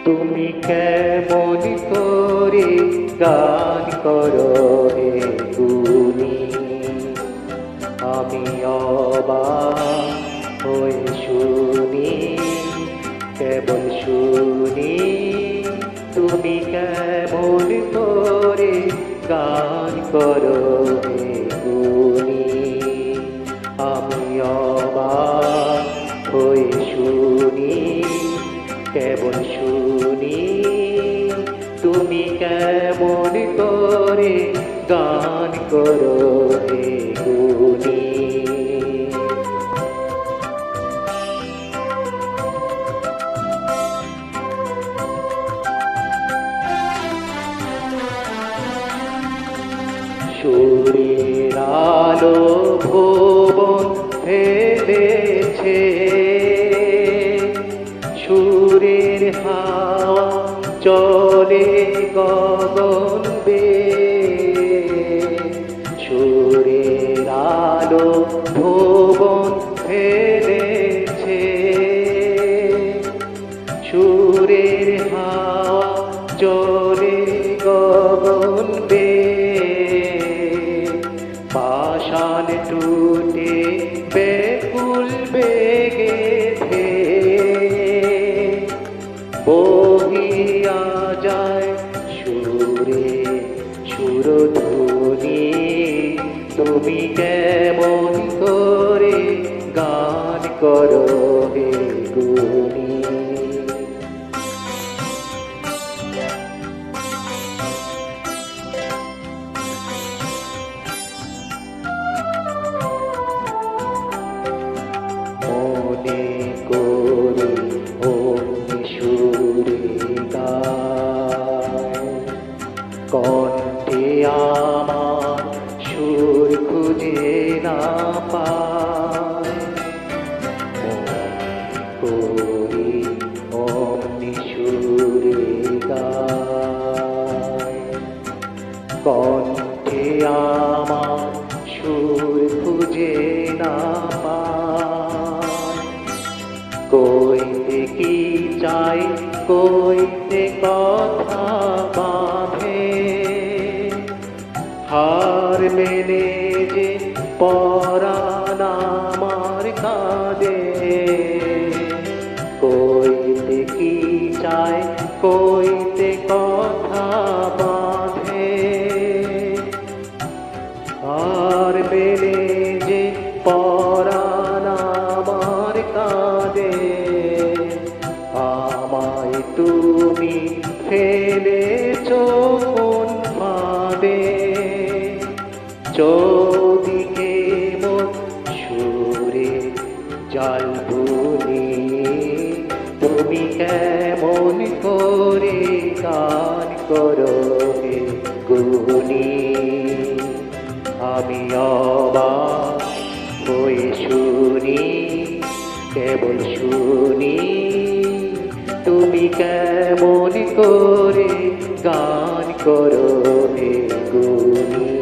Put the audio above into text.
তুমি কেমন করে গান করো হে গুণী, আমি অবাক হয়ে শুনি, কেবল শুনি। তুমি কেমন করে গান করো হে গুণী, আমি অবাক হয়ে শুনি, কেবল শুনি। তুমি কেমন করে গান করো হে গুণী। সুরের আলো ভুবন ফেলেছে, সুরের হাওয়া চলে গগন বেয়ে। সুরের আলো ভুবন ফেলেছে, সুরের হাওয়া চলে গগন বেয়ে। পাষাণ টুটে বেকুল বেগে বহিয়া যায় সুরে সুরধুনী। তুমি কেমন করে গান করো হে গুণী। মনে করি অগ্নি সুরে গায়, কণ্ঠে আমার সুর খুঁজে না পায়। মনে করি অগ্নি সুরে গায়, কণ্ঠে আমার সুর খুঁজে না পায়। কইতে কি চাই কইতে কথা বাঁধে, হার মেনে যে পরাণ আমার কাঁদে। কইতে কি চাই কইতে কথা বাঁধে, হার মেনে যে পরাণ আমার কাঁদে। আমায় তুমি ফেলেছো কোন ফাঁদে, চৌদিকে মন সুরে জাল বুনি। তুমি কেমন করে গান করো হে গুণী, আমি অবাক হয়ে শুনি, কেবল শুনি। তুমি কেমন করে গান করো হে গুণী।